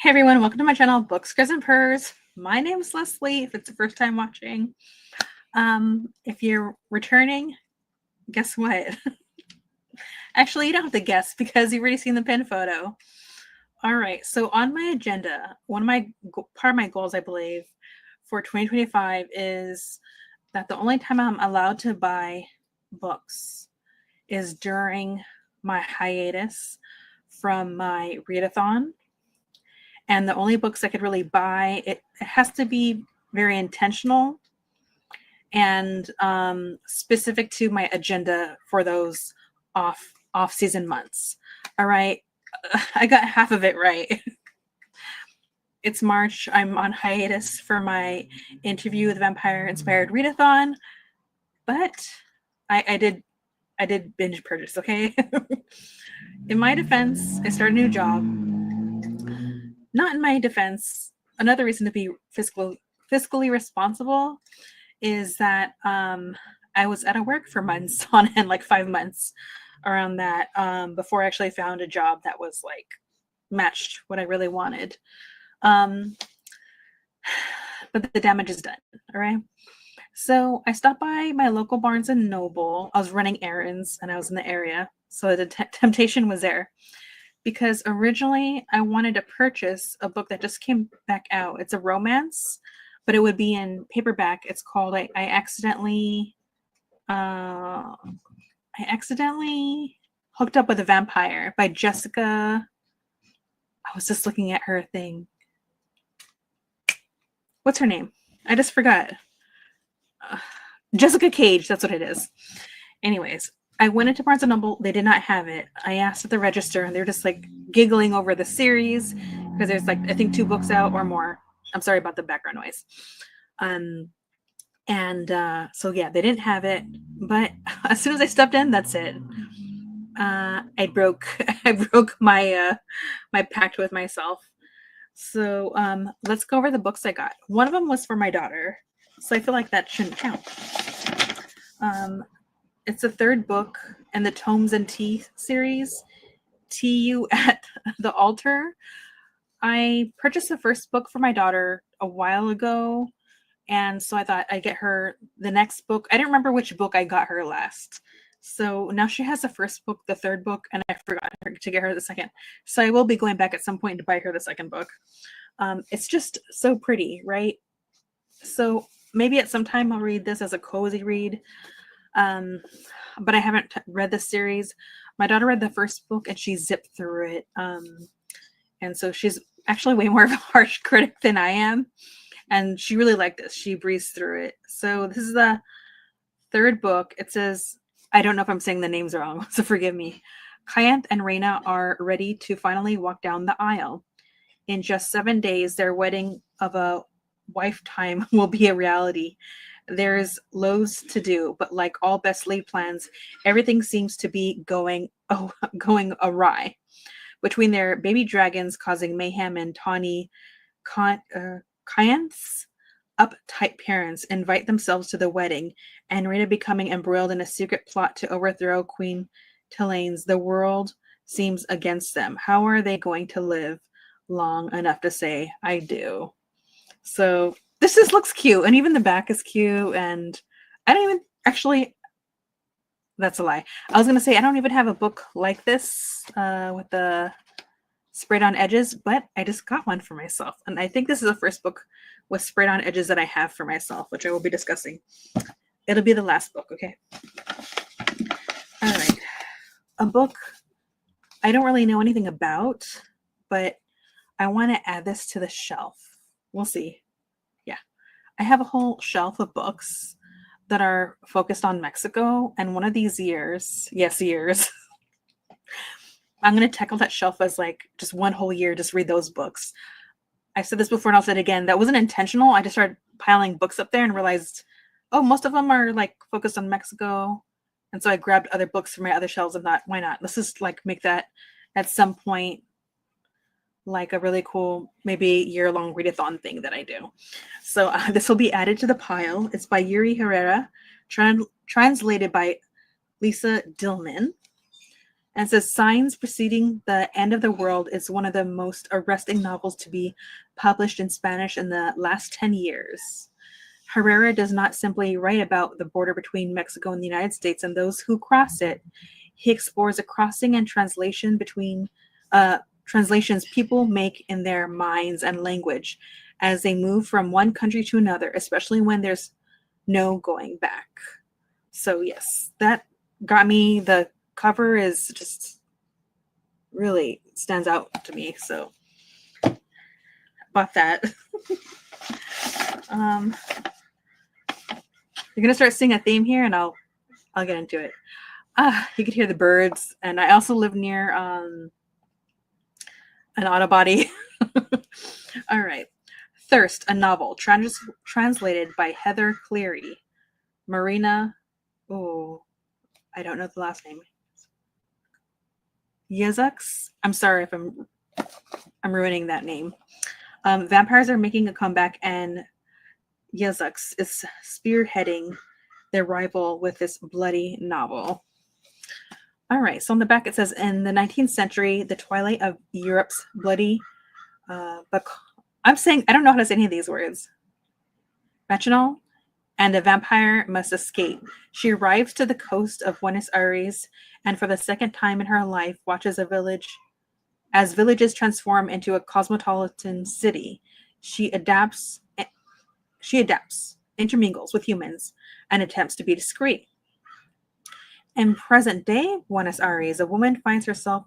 Hey everyone, welcome to my channel, Books, Scripts, and Purrs. My name is Leslie, if it's the first time watching. If you're returning, guess what? Actually, you don't have to guess because you've already seen the pin photo. All right, so on my agenda, part of my goals, I believe, for 2025 is that the only time I'm allowed to buy books is during my hiatus from my readathon. And the only books I could really buy, it has to be very intentional and specific to my agenda for those off-season months. All right, I got half of it right. It's March. I'm on hiatus for my Interview with Vampire Inspired Readathon, but I did binge purchase. Okay. In my defense, I started a new job. Not in my defense. Another reason to be fiscally responsible is that I was out of work for months on end, like 5 months around that, before I actually found a job that was like matched what I really wanted. But the damage is done. All right. So I stopped by my local Barnes and Noble. I was running errands and I was in the area, so the temptation was there. Because originally I wanted to purchase a book that just came back out. It's a romance, but it would be in paperback. It's called I accidentally hooked up with a vampire by Jessica. I was just looking at her thing. What's her name? I just forgot. Jessica Cage. That's what it is. Anyways, I went into Barnes & Noble. They did not have it. I asked at the register, and they're just like giggling over the series because there's like, I think 2 books out or more. I'm sorry about the background noise. So yeah, they didn't have it. But as soon as I stepped in, that's it. I broke my my pact with myself. So let's go over the books I got. One of them was for my daughter, so I feel like that shouldn't count. It's the 3rd book in the Tomes and Tea series, Tea You at the Altar. I purchased the first book for my daughter a while ago, and so I thought I'd get her the next book. I didn't remember which book I got her last. So now she has the first book, the 3rd book, and I forgot to get her the second. So I will be going back at some point to buy her the second book. It's just so pretty, right? So maybe at some time I'll read this as a cozy read. But I haven't read the series. My daughter read the first book and she zipped through it. And so she's actually way more of a harsh critic than I am. And she really liked this. She breezed through it. So this is the 3rd book. It says, I don't know if I'm saying the names wrong, so forgive me. Kyanth and Reyna are ready to finally walk down the aisle. In just 7 days, their wedding of a lifetime will be a reality. There's loads to do, but like all best laid plans, everything seems to be going awry. Between their baby dragons causing mayhem and tawny Kyanth's uptight parents invite themselves to the wedding, and Reyna becoming embroiled in a secret plot to overthrow Queen Tilane's, the world seems against them. How are they going to live long enough to say, I do? So this just looks cute, and even the back is cute, and I don't even actually, that's a lie. I was going to say I don't even have a book like this with the sprayed on edges, but I just got one for myself, and I think this is the first book with sprayed on edges that I have for myself, which I will be discussing. It'll be the last book, okay? All right. A book I don't really know anything about, but I want to add this to the shelf. We'll see. Yeah. I have a whole shelf of books that are focused on Mexico, and one of these years, yes, years, I'm going to tackle that shelf as like just one whole year, just read those books. I said this before and I'll say it again. That wasn't intentional. I just started piling books up there and realized, oh, most of them are like focused on Mexico. And so I grabbed other books from my other shelves and thought, why not? Let's just like make that at some point like a really cool, maybe year-long readathon thing that I do. So this will be added to the pile. It's by Yuri Herrera, translated by Lisa Dillman. And it says Signs Preceding the End of the World is one of the most arresting novels to be published in Spanish in the last 10 years. Herrera does not simply write about the border between Mexico and the United States and those who cross it. He explores a crossing and translation between translations people make in their minds and language as they move from one country to another, especially when there's no going back. So yes, that got me. The cover is just really stands out to me. So bought that. You're gonna start seeing a theme here, and I'll get into it. You could hear the birds, and I also live near an auto body. All right. Thirst, a novel, translated by Heather Cleary. Marina, oh, I don't know the last name. Yezux? I'm sorry if I'm ruining that name. Vampires are making a comeback, and Yezux is spearheading their rival with this bloody novel. All right, so on the back it says, in the 19th century, the twilight of Europe's bloody, I'm saying, I don't know how to say any of these words. Bacchanal, and a vampire must escape. She arrives to the coast of Buenos Aires, and for the second time in her life, watches as villages transform into a cosmopolitan city. She adapts, intermingles with humans, and attempts to be discreet. In present-day Buenos Aires, a woman finds herself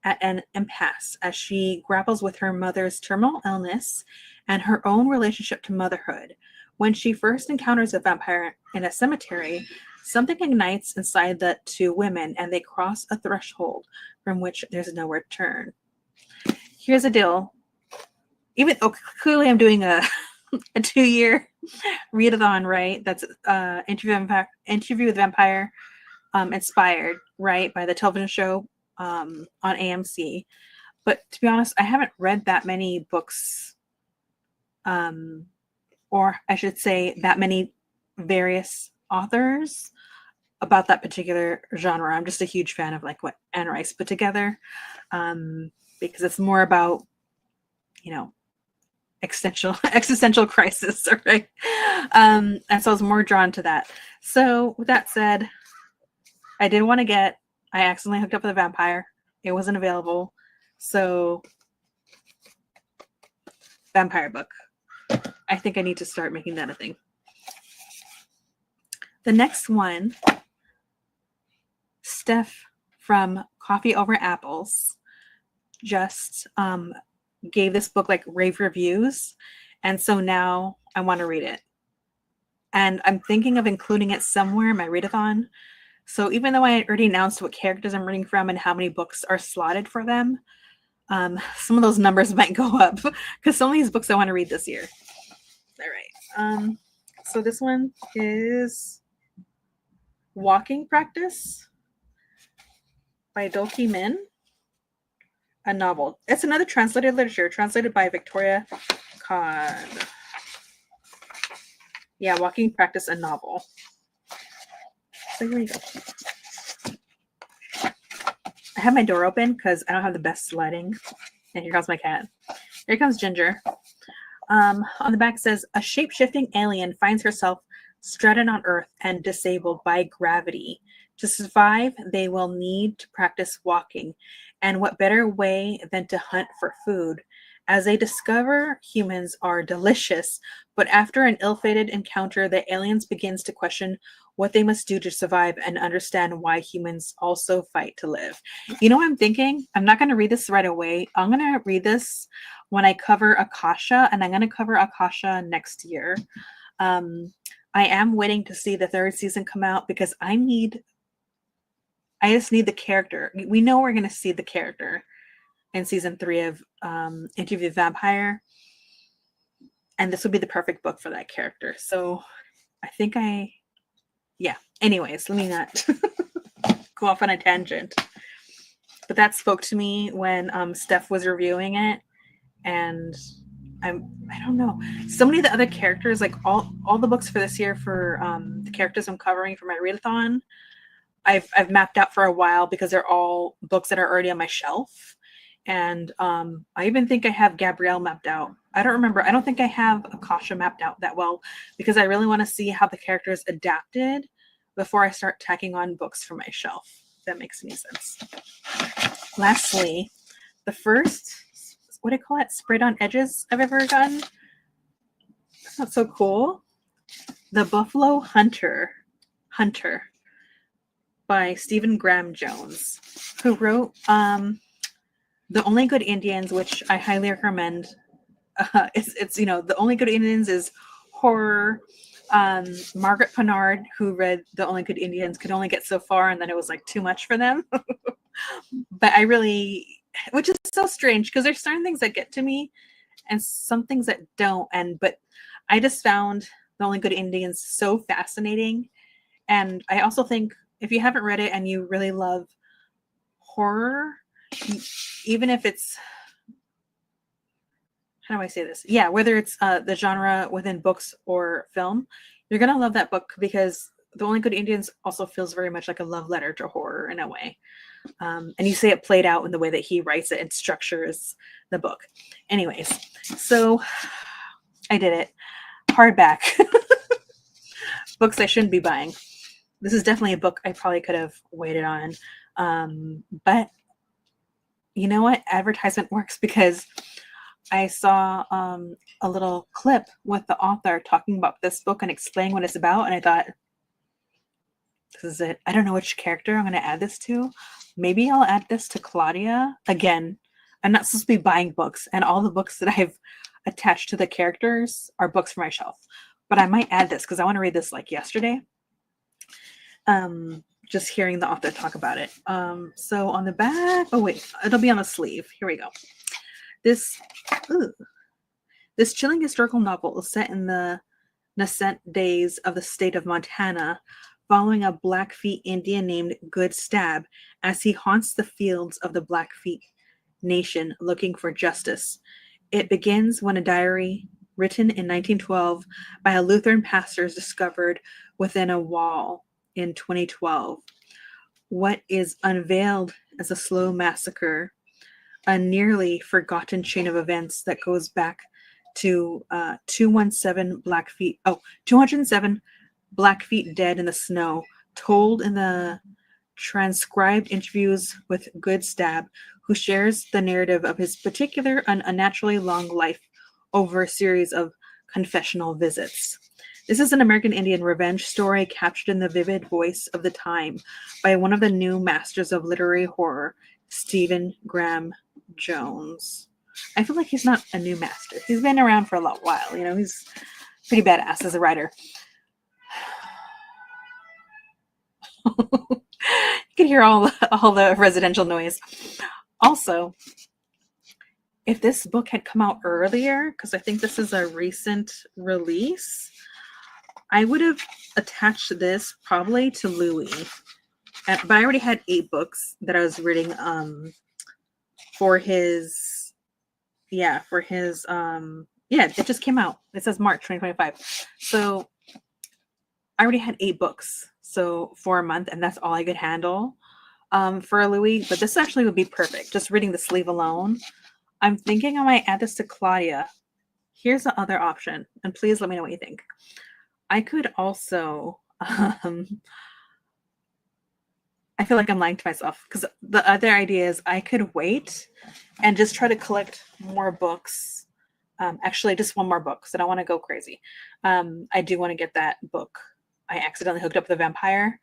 at an impasse as she grapples with her mother's terminal illness and her own relationship to motherhood. When she first encounters a vampire in a cemetery, something ignites inside the two women, and they cross a threshold from which there's no return. Here's the deal. Clearly I'm doing a 2-year readathon, right? That's Interview with Vampire, inspired, right, by the television show on AMC. But to be honest, I haven't read that many books, or I should say that many various authors about that particular genre. I'm just a huge fan of like what Anne Rice put together, because it's more about, existential crisis, right? And so I was more drawn to that. So with that said, I accidentally hooked up with a vampire. It wasn't available. So vampire book. I think I need to start making that a thing. The next one, Steph from Coffee Over Apples just gave this book like rave reviews. And so now I want to read it. And I'm thinking of including it somewhere in my readathon. So even though I already announced what characters I'm reading from and how many books are slotted for them, some of those numbers might go up because some of these books I want to read this year. All right. So this one is Walking Practice by Dolki Min, a novel. It's another translated literature, translated by Victoria Codd. Yeah, Walking Practice, a novel. So here we go. I have my door open because I don't have the best lighting. And here comes my cat. Here comes Ginger. On the back says, a shape-shifting alien finds herself stranded on Earth and disabled by gravity. To survive, they will need to practice walking. And what better way than to hunt for food? As they discover humans are delicious, but after an ill-fated encounter, the aliens begins to question what they must do to survive and understand why humans also fight to live. You know what I'm thinking? I'm not going to read this right away. I'm going to read this when I cover Akasha, and I'm going to cover Akasha next year. I am waiting to see the 3rd season come out because I just need the character. We know we're going to see the character in season 3 of Interview with Vampire, and this would be the perfect book for that character. So I think anyways, let me not go off on a tangent, but that spoke to me when Steph was reviewing it, and I don't know, so many of the other characters, like all the books for this year for the characters I'm covering for my readathon, I've mapped out for a while because they're all books that are already on my shelf. And I even think I have Gabrielle mapped out. I don't remember. I don't think I have Akasha mapped out that well because I really want to see how the characters adapted before I start tacking on books for my shelf. If that makes any sense. Lastly, the first, what do you call it? Sprayed on edges I've ever gotten. That's not so cool. The Buffalo Hunter by Stephen Graham Jones, who wrote The Only Good Indians, which I highly recommend. It's The Only Good Indians is horror. Margaret Pennard, who read The Only Good Indians, could only get so far, and then it was like too much for them. But I really, which is so strange because there's certain things that get to me and some things that don't. But I just found The Only Good Indians so fascinating. And I also think if you haven't read it and you really love horror, even if it's, how do I say this? Yeah, whether it's the genre within books or film, you're going to love that book because The Only Good Indians also feels very much like a love letter to horror in a way. And you see it played out in the way that he writes it and structures the book. Anyways, so I did it. Hardback. Books I shouldn't be buying. This is definitely a book I probably could have waited on. But you know what? Advertisement works because I saw a little clip with the author talking about this book and explaining what it's about. And I thought, this is it. I don't know which character I'm going to add this to. Maybe I'll add this to Claudia. Again, I'm not supposed to be buying books. And all the books that I've attached to the characters are books for my shelf. But I might add this because I want to read this like yesterday. Just hearing the author talk about it. So on the back, oh wait, it'll be on the sleeve. Here we go. This chilling historical novel is set in the nascent days of the state of Montana, following a Blackfeet Indian named Good Stab as he haunts the fields of the Blackfeet Nation looking for justice. It begins when a diary written in 1912 by a Lutheran pastor is discovered within a wall in 2012. What is unveiled as a slow massacre, a nearly forgotten chain of events that goes back to 207 Blackfeet dead in the snow, told in the transcribed interviews with Good Stab, who shares the narrative of his particular and unnaturally long life over a series of confessional visits. This is an American Indian revenge story captured in the vivid voice of the time by one of the new masters of literary horror, Stephen Graham Jones. I feel like he's not a new master. He's been around for a long while. He's pretty badass as a writer. You can hear all the residential noise. Also, if this book had come out earlier, because I think this is a recent release, I would have attached this probably to Louis. But I already had 8 books that I was reading for his it just came out. It says March 2025. So I already had 8 books. So for a month, and that's all I could handle for a Louis. But this actually would be perfect. Just reading the sleeve alone. I'm thinking I might add this to Claudia. Here's the other option. And please let me know what you think. I could also, I feel like I'm lying to myself because the other idea is I could wait and just try to collect more books. Actually, just one more book because I don't want to go crazy. I do want to get that book. I accidentally hooked up with a vampire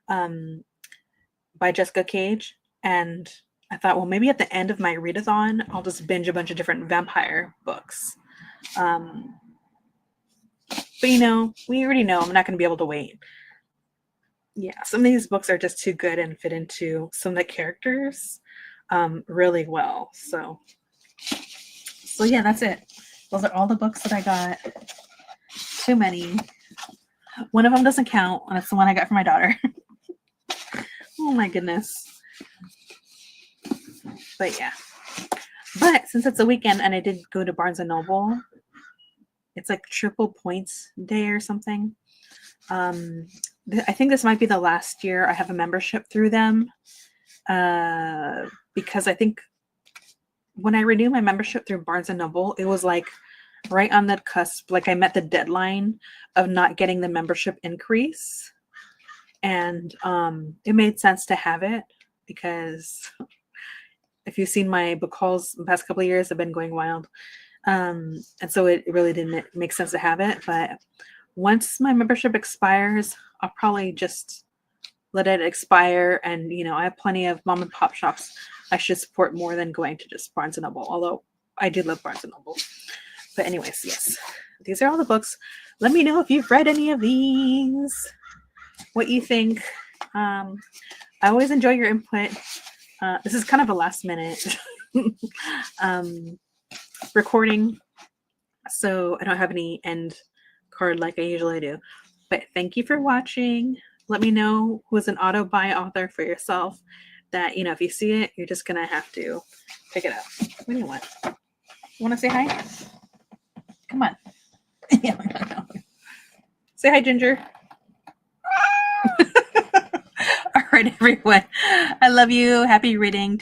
by Jessica Cage. And I thought, well, maybe at the end of my readathon, I'll just binge a bunch of different vampire books. But we already know I'm not going to be able to wait. Yeah, some of these books are just too good and fit into some of the characters really well. So yeah, that's it. Those are all the books that I got. Too many. One of them doesn't count, and it's the one I got for my daughter. Oh my goodness. But yeah. But since it's a weekend and I did go to Barnes & Noble, it's like triple points day or something. I think this might be the last year I have a membership through them, because I think when I renewed my membership through Barnes and Noble, it was like right on the cusp. Like I met the deadline of not getting the membership increase, and it made sense to have it because if you've seen my book hauls the past couple of years, I've been going wild, and so it really didn't make sense to have it. But once my membership expires, I'll probably just let it expire. And I have plenty of mom and pop shops I should support more than going to just Barnes and Noble. Although I do love Barnes and Noble. But anyways, yes, these are all the books. Let me know if you've read any of these, what you think. I always enjoy your input. This is kind of a last minute recording, so I don't have any end card like I usually do. But thank you for watching. Let me know who's an auto buy author for yourself that, if you see it, you're just going to have to pick it up. What do you want? You want to say hi? Come on. Say hi, Ginger. All right, everyone. I love you. Happy reading.